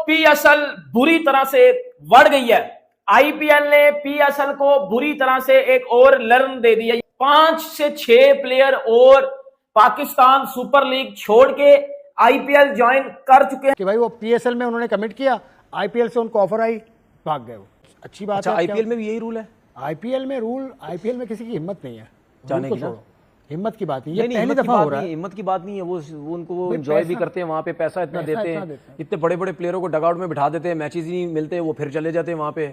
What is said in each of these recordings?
PSL बुरी तरह से बढ़ गई है। आईपीएल ने पीएसएल को बुरी तरह से एक और लर्न दे दिया। 5 से 6 प्लेयर और पाकिस्तान सुपर लीग छोड़ के आईपीएल ज्वाइन कर चुके हैं कि भाई वो पीएसएल में उन्होंने कमिट किया, आईपीएल से उनको ऑफर आई, भाग गए वो। अच्छी बात अच्छा, है। आईपीएल में भी यही रूल है? आईपीएल में किसी की हिम्मत नहीं है जाने की ना? हिम्मत की बात नहीं, ये नहीं, पहली दफा हो रहा है। हिम्मत की बात नहीं है, वो उनको एंजॉय भी करते हैं, वहाँ पे पैसा इतना देते हैं, इतने बड़े बड़े प्लेयरों को डगआउट में बिठा देते हैं, मैचेस ही नहीं मिलते, वो फिर चले जाते हैं वहाँ पे।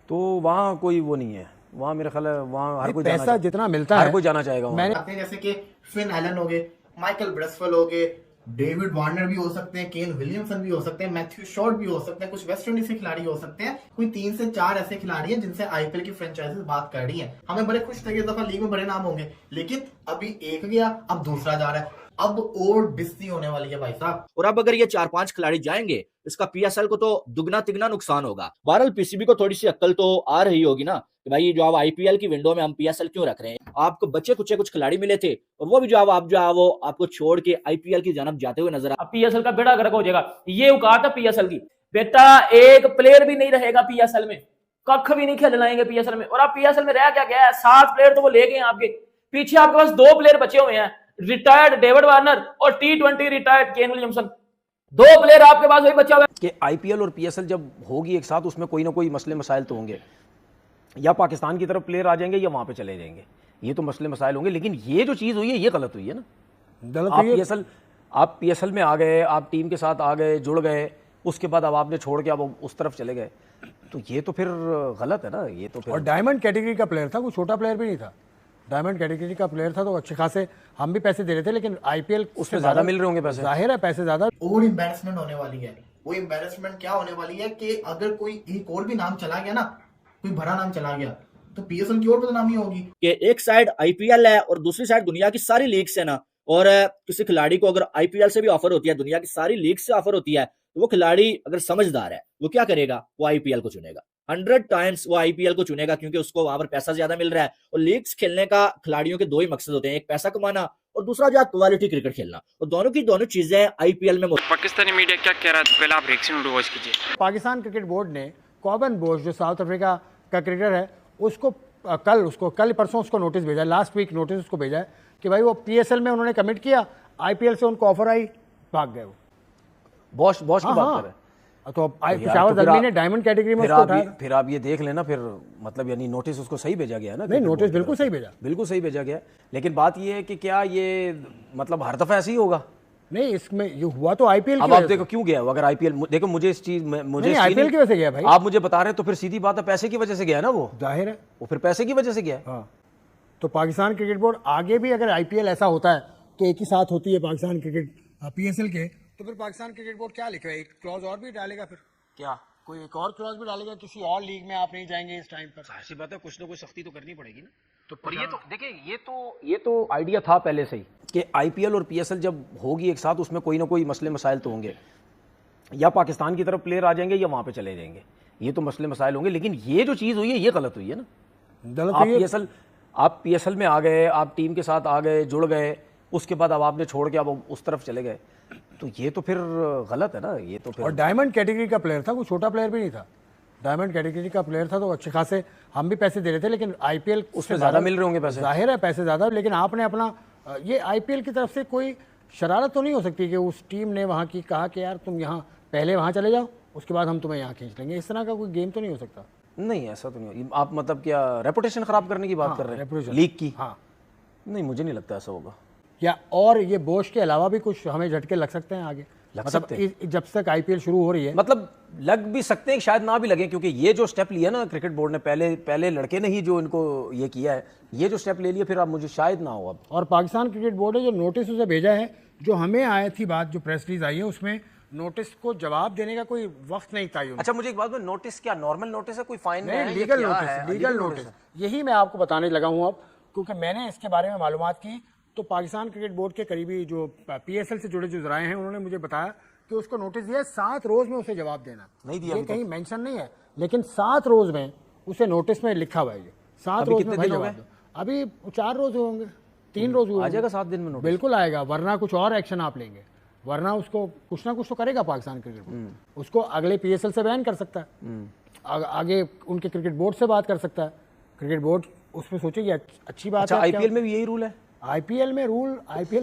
तो वहाँ कोई वो नहीं है, वहाँ मेरा ख्याल है वहाँ हर कोई पैसा जितना मिलता है हर कोई जाना चाहेगा। मैंने जैसे कि फिन एलन हो गए, माइकल ब्रेसवेल हो गए, डेविड वार्नर भी हो सकते हैं, केन विलियमसन भी हो सकते हैं, मैथ्यू शॉर्ट भी हो सकते हैं, कुछ वेस्ट इंडीज के खिलाड़ी हो सकते हैं। कोई 3 से 4 ऐसे खिलाड़ी हैं जिनसे आईपीएल की फ्रेंचाइजीज बात कर रही हैं। हमें बड़े खुश थे कि इस दफा लीग में बड़े नाम होंगे, लेकिन अभी एक गया, अब दूसरा जा रहा है, अब और बिस्ती होने वाली है भाई साहब। और अब अगर ये 4-5 खिलाड़ी जाएंगे, इसका पीएसएल को तो दुगना तिगना नुकसान होगा। बहरहाल पीसीबी को थोड़ी सी अक्ल तो आ रही होगी ना कि भाई जो आप आईपीएल की विंडो में हम पीएसएल क्यों रख रहे हैं। आपको बच्चे कुछ खिलाड़ी मिले थे और वो भी जो आप वो आपको छोड़ के आईपीएल की जानब जाते हुए नजर आ। पीएसएल का बेड़ा गर्क हो जाएगा, ये औकात है पीएसएल की। बेटा एक प्लेयर भी नहीं रहेगा पीएसएल में, कख भी नहीं खिलाएंगे पीएसएल में। और आप पीएसएल में रह क्या गया है, 7 प्लेयर तो वो ले गए आपके पीछे, आपके पास 2 प्लेयर बचे हुए हैं, रिटायर्ड डेविड वार्नर और टी20 रिटायर्ड केन विलियमसन। 2 प्लेयर आपके पास वही बचा हुआ है कि आईपीएल और पीएसएल जब होगी एक साथ, उसमें कोई ना कोई मसले मसाइल तो होंगे, या पाकिस्तान की तरफ प्लेयर आ जाएंगे या वहां पे चले जाएंगे, ये तो मसले मसाइल होंगे। लेकिन ये जो चीज हुई है ये गलत हुई है ना। आप पीएसएल में आ गए, आप टीम के साथ आ गए, जुड़ गए, उसके बाद अब आपने छोड़ के अब उस तरफ चले गए, तो ये तो फिर गलत है ना। ये तो फिर और डायमंड कैटेगरी का प्लेयर था, कोई छोटा प्लेयर भी नहीं था, डायमंड कैटेगरी का प्लेयर था, तो अच्छे खासे हम भी पैसे दे रहे थे, लेकिन आईपीएल उसमें ज्यादा मिल रहे होंगे पैसे, जाहिर है पैसे ज्यादा। और एम्बैरेसमेंट होने वाली है। वो एम्बैरेसमेंट क्या होने वाली है कि अगर कोई एक और भी नाम चला गया ना, कोई भरा नाम चला गया, तो पीएसएल की और बदनामी होगी। कि एक साइड आईपीएल है और दूसरी साइड दुनिया की सारी लीग से ना, और किसी खिलाड़ी को अगर आईपीएल से भी ऑफर होती है, दुनिया की सारी लीग से ऑफर होती है, तो वो खिलाड़ी अगर समझदार है वो क्या करेगा, वो आईपीएल को चुनेगा। 100 टाइम्स वो आईपीएल को चुनेगा, क्योंकि उसको वहां पर पैसा ज्यादा मिल रहा है। और लीग्स खेलने का खिलाड़ियों के 2 ही मकसद होते हैं, एक पैसा कमाना और दूसरा जो क्वालिटी क्रिकेट खेलना, और दोनों चीजें आईपीएल में। पाकिस्तानी मीडिया क्या कह रहा है, पहले आप रिएक्शन वॉच कीजिए। पाकिस्तान क्रिकेट बोर्ड ने कॉबन बोश जो साउथ अफ्रीका का क्रिकेटर है, उसको कल परसों उसको नोटिस भेजा, लास्ट वीक नोटिस उसको भेजा है कि भाई वो पीएसएल में उन्होंने कमिट किया, आईपीएल से उनको ऑफर आई, भाग गए वो। बॉश की बात कर रहे हैं, तो पेशावर ज़ल्मी ने डायमंड कैटेगरी में उसको उठाया। फिर आप ये देख लेना, फिर मतलब यानी नोटिस उसको सही भेजा गया है ना? नहीं, नोटिस बिल्कुल सही भेजा गया। लेकिन बात ये है कि क्या ये मतलब हर दफा ऐसे ही होगा? नहीं, इसमें ये हुआ तो आईपीएल अब आप देखो क्यों गया, अगर आईपीएल देखो, मुझे इस चीज मुझे आईपीएल की वजह से गया भाई, आप मुझे बता रहे हैं, तो फिर सीधी बात है पैसे की वजह से गया ना वो, जाहिर है वो फिर पैसे की वजह से गया। हाँ, तो पाकिस्तान क्रिकेट बोर्ड आगे भी अगर आईपीएल ऐसा होता है कि एक ही साथ होती है पाकिस्तान क्रिकेट पीएसएल के, तो फिर पाकिस्तान क्रिकेट बोर्ड क्या लिखेगा, एक क्लॉज और भी डालेगा, फिर क्या कोई एक और क्लॉज भी डालेगा, किसी और लीग में आप नहीं जाएंगे इस टाइम पर। ऐसी बात है, कुछ ना कुछ सख्ती तो करनी पड़ेगी ना। तो पर ये तो देखिए, ये तो आइडिया था पहले से ही कि आईपीएल और पीएसएल जब होगी एक साथ, उसमें कोई ना कोई मसले मसाइल तो होंगे, या पाकिस्तान की तरफ प्लेयर आ जाएंगे या वहां पे चले जाएंगे, ये तो मसले मसाइल होंगे। लेकिन ये जो चीज हुई है ये गलत हुई है ना। आप पीएसएल में आ गए, आप टीम के साथ आ गए, जुड़ गए, उसके बाद अब आपने छोड़ के अब उस तरफ चले गए, तो ये तो फिर गलत है ना। ये तो फिर और डायमंड कैटेगरी का प्लेयर था, कोई छोटा प्लेयर भी नहीं था, डायमंड कैटेगरी का प्लेयर था, तो अच्छे खासे हम भी पैसे दे रहे थे, लेकिन आईपीएल उसमें ज्यादा मिल रहे होंगे पैसे, जाहिर है पैसे ज्यादा। लेकिन आपने अपना ये आईपीएल की तरफ से कोई शरारत तो नहीं हो सकती कि उस टीम ने वहाँ की कहा कि यार तुम यहाँ पहले वहाँ चले जाओ, उसके बाद हम तुम्हें यहाँ खींच लेंगे, इस तरह का कोई गेम तो नहीं हो सकता। नहीं, ऐसा तो नहीं। आप मतलब क्या रेपुटेशन खराब करने की बात कर रहे हैं लीग की? हाँ, नहीं, मुझे नहीं लगता ऐसा होगा। या और ये बोश के अलावा भी कुछ हमें झटके लग सकते हैं आगे, लग सकते हैं जब तक आईपीएल शुरू हो रही है, मतलब लग भी सकते हैं, शायद ना भी लगे, क्योंकि ये जो स्टेप लिया ना क्रिकेट बोर्ड ने, पहले लड़के ने ही जो इनको ये किया है, ये जो स्टेप ले लिया, फिर अब मुझे शायद ना हो अब। और पाकिस्तान क्रिकेट बोर्ड ने जो नोटिस उसे भेजा है, जो हमें आई थी बात, जो प्रेस रिलीज आई है, उसमें नोटिस को जवाब देने का कोई वक्त नहीं था। अच्छा, मुझे एक बात में, नोटिस क्या नॉर्मल नोटिस है, कोई फाइन नहीं, लीगल नोटिस, यही मैं आपको बताने लगा हूँ अब, क्योंकि मैंने इसके बारे में मालूमात की, तो पाकिस्तान क्रिकेट बोर्ड के करीबी जो पीएसएल से जुड़े जो जराए हैं, उन्होंने मुझे बताया कि उसको नोटिस दिया 7 रोज में उसे जवाब देना। नहीं दिया, ये कहीं मेंशन नहीं है, लेकिन 7 रोज में उसे नोटिस में लिखा हुआ है, 7 रोज में भाई जवाब दो। अभी 4 रोज होंगे, 3 रोज आ जाएगा 7 दिन में नोटिस, बिल्कुल आएगा, वरना कुछ और एक्शन आप लेंगे। वरना उसको कुछ ना कुछ तो करेगा पाकिस्तान क्रिकेट बोर्ड, उसको अगले पीएसएल से बैन कर सकता है, आगे उनके क्रिकेट बोर्ड से बात कर सकता है, क्रिकेट बोर्ड उसमें सोचेगी अच्छी बात अच्छा, है। आईपीएल में भी यही रूल है? आईपीएल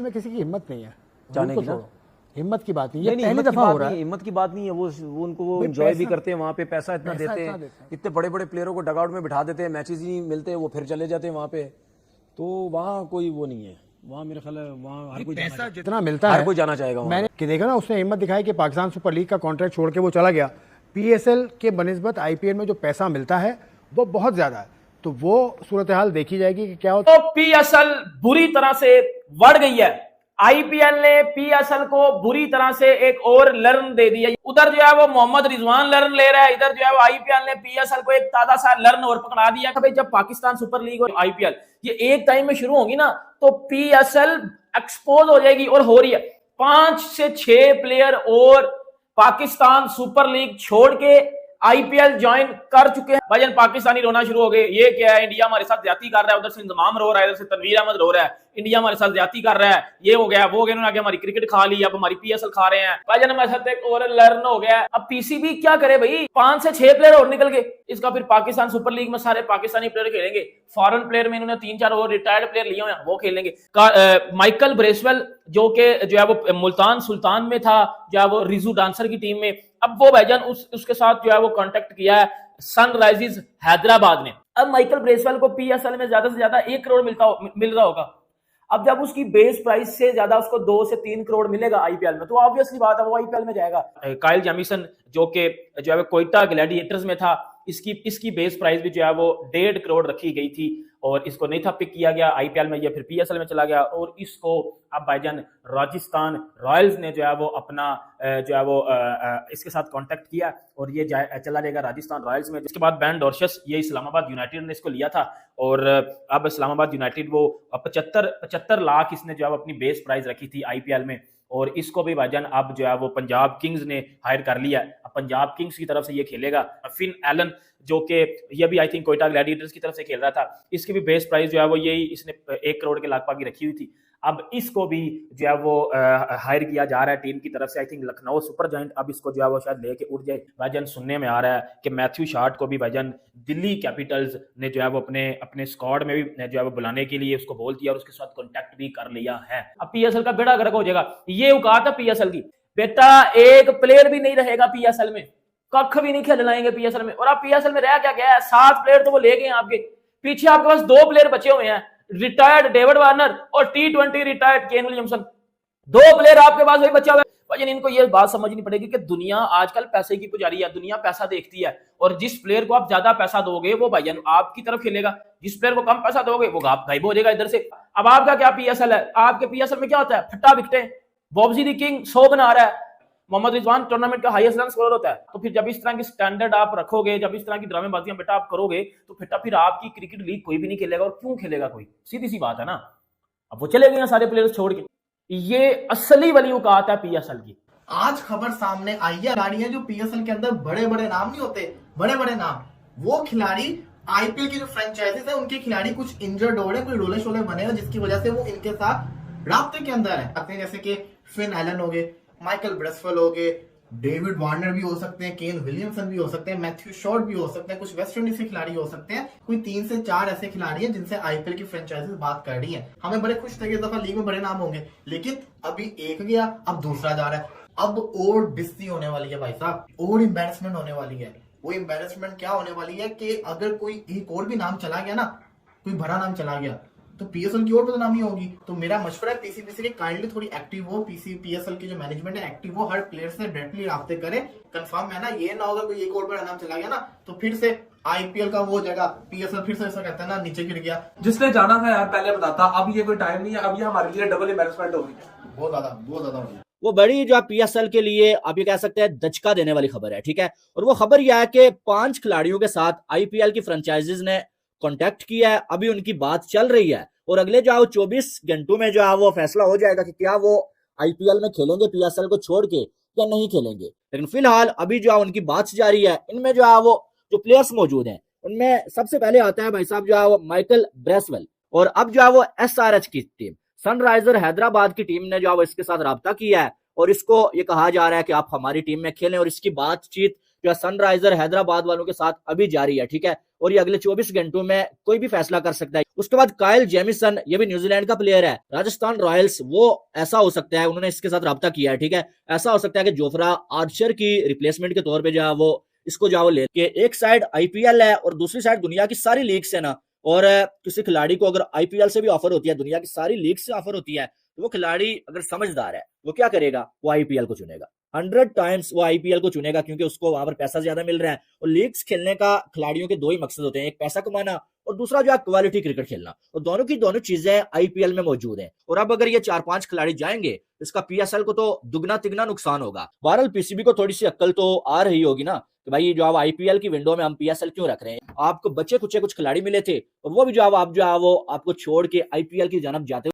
में किसी की हिम्मत नहीं है जाने को की ना? छोड़ो, हिम्मत की बात नहीं, ये नहीं, पहली हिम्मत की दफा बात हो रहा नहीं, है। हिम्मत की बात नहीं है, वो उनको वो भाई एंजॉय भी पैसा- करते हैं वहाँ पे, पैसा इतना पैसा देते इतना हैं, देते हैं। इतने बड़े बड़े प्लेयरों को डगआउट में बिठा देते हैं, मैचेस ही नहीं मिलते, वो फिर चले जाते हैं वहाँ पे, तो वहाँ कोई वो नहीं है, वहाँ मेरे ख्याल है वहाँ हर कोई जाना पैसा जितना मिलता हर है, कोई जाना चाहेगा वहाँ मैंने कि देखा ना, उसने हिम्मत दिखाई कि पाकिस्तान सुपर लीग का कॉन्ट्रैक्ट छोड़ के वो चला गया, पीएसएल के बनिस्बत आईपीएल में जो पैसा मिलता है वो बहुत ज्यादा है, तो वो सूरत हाल देखी जाएगी कि क्या होता तो पीएसएल बुरी तरह से बढ़ गई है। आईपीएल ने पीएसएल को बुरी तरह से एक और लर्न दे दिया। उधर जो है वो मोहम्मद रिजवान लर्न ले रहा है, इधर जो है वो आईपीएल ने पीएसएल को एक ताजा सा लर्न और पकड़ा दिया। भाई जब पाकिस्तान सुपर लीग और आईपीएल ये एक टाइम में शुरू होगी ना, तो पीएसएल एक्सपोज हो जाएगी, और हो रही है। 5 से 6 प्लेयर और पाकिस्तान सुपर लीग छोड़ के आईपीएल ज्वाइन कर चुके हैं। भाईजान पाकिस्तानी रोना शुरू हो गए, ये क्या है, इंडिया हमारे साथ ज्यादती कर रहा है, उधर से इंतजाम रो रहा है, इधर से तनवीर अहमद रो रहा है, इंडिया हमारे साथ ज्यादती कर रहा है, ये हो गया वो हो गया, इन्होंने आगे हमारी क्रिकेट खा ली, अब हमारी पीएसएल खा रहे हैं। भाईजान हमारे साथ एक और लर्न हो गया है। अब पीसीबी क्या करे भाई, 5 से 6 प्लेयर और निकल गए, इसका फिर पाकिस्तान सुपर लीग में सारे पाकिस्तानी प्लेयर खेलेंगे। फॉरेन प्लेयर में इन्होंने 3-4 और रिटायर्ड प्लेयर लिए हुए हैं, वो खेलेंगे। माइकल ब्रेसवेल जो है वो मुल्तान सुल्तान में था, जो है वो रिजू डांसर की टीम में, अब वो भाईजान उसके साथ जो है वो कांटेक्ट किया है सनराइजर्स हैदराबाद ने। अब माइकल ब्रेसवेल को पीएसएल में ज्यादा से ज्यादा 1 करोड़ मिल रहा होगा। अब जब उसकी बेस प्राइस से ज्यादा उसको 2 से 3 करोड़ मिलेगा आईपीएल में, तो ऑब्वियसली बात है वो आईपीएल में जाएगा। काइल जेमिसन जो है वो कोयटा ग्लैडिएटर्स में था, इसकी बेस प्राइस भी जो है वो 1.5 करोड़ रखी गई थी, और इसको नहीं था पिक किया गया आईपीएल में, ये फिर पीएसएल में चला गया। और इसको अब भाईजान राजस्थान रॉयल्स ने जो है वो अपना जो है वो इसके साथ कांटेक्ट किया, और ये चला जाएगा राजस्थान रॉयल्स में। इसके बाद बैन डॉर्शस, ये इस्लामाबाद यूनाइटेड ने इसको लिया था, और अब इस्लामाबाद यूनाइटेड वो 75 लाख इसने जो है अपनी बेस प्राइस रखी थी आईपीएल में, और इसको भी भाईजान अब जो है वो पंजाब किंग्स ने हायर कर लिया। अब पंजाब किंग्स की तरफ से ये खेलेगा। फिन एलन जो कि ये भी आई थिंक कोयटा ग्लैडिएटर्स की तरफ से खेल रहा था, इसकी भी बेस प्राइस जो है वो यही इसने 1 करोड़ के लगभग की रखी हुई थी। अब इसको भी जो है वो हायर किया जा रहा है टीम की तरफ से। I think Lucknow super giant अब इसको जो है वो शायद लेके उड़ जाए। भाईजान सुनने में आ रहा है कि मैथ्यू शार्ट को भी भाईजान दिल्ली कैपिटल्स ने जो है वो अपने स्क्वाड में भी जो है वो बुलाने के लिए उसको बोल दिया, और उसके साथ कॉन्टैक्ट भी कर लिया है। अब पीएसएल का बेड़ा गर्क हो जाएगा। ये औकात है पीएसएल की, बेटा एक प्लेयर भी नहीं रहेगा पीएसएल में, कख भी नहीं खेलनाएंगे पीएसएल में। और आप पीएसएल में रह क्या गया है, 7 प्लेयर तो वो ले गए हैं आपके, पीछे आपके पास 2 प्लेयर बचे हुए हैं, रिटायर्ड डेविड वार्नर और T20 retired Kane Williamson. 2 player आपके पास वही बचा हुआ है। भाई इनको ये बात समझनी पड़ेगी कि दुनिया आजकल पैसे की पुजारी है, दुनिया पैसा देखती है, और जिस प्लेयर को आप ज्यादा पैसा दोगे वो भाईजान आपकी तरफ खेलेगा, जिस प्लेयर को कम पैसा दोगे वो गायब हो जाएगा इधर से। अब आपका क्या पीएसएल है, आपके पीएसएल में क्या होता है, फट्टा विकटे, बॉब्जी दी किंग 100 बना रहा है, मोहम्मद रिजवान टूर्नामेंट का हाईएस्ट रन स्कोरर होता है। तो फिर जब इस तरह की स्टैंडर्ड आप रखोगे, जब इस तरह की ड्रामेबाजियां बेटा आप करोगे, तो फिर आपकी क्रिकेट लीग कोई भी नहीं खेलेगा। और क्यों खेलेगा कोई, सीधी सी बात है ना। अब वो चले गए सारे प्लेयर्स छोड़ के, ये असली वाली औकात है पीएसएल की। आज खबर सामने आई है, खिलाड़ी है जो पीएसएल के अंदर बड़े बड़े नाम नहीं होते, बड़े बड़े नाम, वो खिलाड़ी आईपीएल की जो फ्रेंचाइजीज है उनके खिलाड़ी कुछ इंजर्ड हो रहे हैं, कोई रोले शोले बने हैं, जिसकी वजह से वो इनके साथ राब्ते के अंदर है। जैसे कि फिन एलन हो गए, माइकल ब्रेसवेल हो गए, डेविड वार्नर भी हो सकते हैं, केन विलियमसन भी हो सकते हैं, मैथ्यू शॉर्ट भी हो सकते हैं, कुछ वेस्ट इंडीज के खिलाड़ी हो सकते हैं। कोई 3 से 4 ऐसे खिलाड़ी हैं जिनसे आईपीएल की फ्रेंचाइजीज बात कर रही हैं। हमें बड़े खुश थे कि इस दफा लीग में बड़े नाम होंगे, लेकिन अभी एक गया, अब दूसरा जा रहा है। अब और बिस्ती होने वाली है भाई साहब, और एम्बैरेसमेंट होने वाली है। वो एम्बैरेसमेंट क्या होने वाली है कि अगर कोई एक और भी नाम चला गया ना, कोई बड़ा नाम चला गया, तो पीएसएल की और बदनामी होगी। तो मेरा मशवरा है पीसीबीसी के काइंडली थोड़ी एक्टिव हो, पीएसएल की जो मैनेजमेंट है एक्टिव हो, हर प्लेयर से डायरेक्टली राब्ते करे, कंफर्म है ना। ये ना होगा कोई एक और बड़ा नाम चला गया ना, तो फिर से आईपीएल का वो जगह पीएसएल फिर से ऐसा कहता है ना नीचे गिर गया। जिसने जाना था यार पहले बताता, अब ये कोई टाइम नहीं है, अब ये हमारे लिए डबल एम्बैरेसमेंट होगी। बहुत ज्यादा हो गया। वो बड़ी जो पीएसएल के लिए आप ये कह सकते हैं दचका देने वाली खबर है, ठीक है। और वो खबर यह है कि 5 खिलाड़ियों के साथ आईपीएल की फ्रेंचाइजीज ने कांटेक्ट किया है, अभी उनकी बात चल रही है, और अगले जो है 24 घंटों में जो है वो फैसला हो जाएगा कि क्या वो आईपीएल में खेलेंगे पीएसएल को छोड़ के या नहीं खेलेंगे। लेकिन फिलहाल अभी जो है उनकी बात जारी है। इनमें जो है वो जो प्लेयर्स मौजूद हैं उनमें सबसे पहले आता है भाई साहब जो है वो माइकल ब्रेसवेल, और अब जो है वो एसआरएच की टीम, सनराइजर हैदराबाद की टीम ने जो है वो इसके साथ राब्ता किया है, और इसको ये कहा जा रहा है कि आप हमारी टीम में खेलें, और इसकी बातचीत जो सनराइजर हैदराबाद वालों के साथ अभी जारी है, ठीक है, और ये अगले 24 घंटों में कोई भी फैसला कर सकता है। उसके बाद काइल जेमिसन, ये भी न्यूजीलैंड का प्लेयर है, राजस्थान रॉयल्स, वो ऐसा हो सकता है, उन्होंने इसके साथ रब्ता किया है, ठीक है, ऐसा हो सकता है कि जोफ्रा आर्चर की रिप्लेसमेंट के तौर पे जो है वो इसको जो ले के, एक साइड आईपीएल है और दूसरी साइड दुनिया की सारी लीग्स है ना, और किसी खिलाड़ी को अगर आईपीएल से भी ऑफर होती है, दुनिया की सारी लीग से ऑफर होती है, तो वो खिलाड़ी अगर समझदार है वो क्या करेगा, वो आईपीएल को चुनेगा। 100 टाइम्स वो आईपीएल को चुनेगा, क्योंकि उसको वहां पर पैसा ज्यादा मिल रहा है। और लीग्स खेलने का खिलाड़ियों के दो ही मकसद होते हैं, एक पैसा कमाना और दूसरा जो है क्वालिटी क्रिकेट खेलना, और दोनों की दोनों चीजें आईपीएल में मौजूद हैं। और अब अगर ये 4-5 खिलाड़ी जाएंगे, इसका पीएसएल को तो दुगना तिगना नुकसान होगा। बहरहाल पीसीबी को थोड़ी सी अक्ल तो आ रही होगी ना कि भाई जो आप आईपीएल की विंडो में हम पीएसएल क्यों रख रहे हैं। आपको बचे कुछ खिलाड़ी मिले थे और वो भी जो आप जो है वो आपको छोड़ के आईपीएल की जानब जाते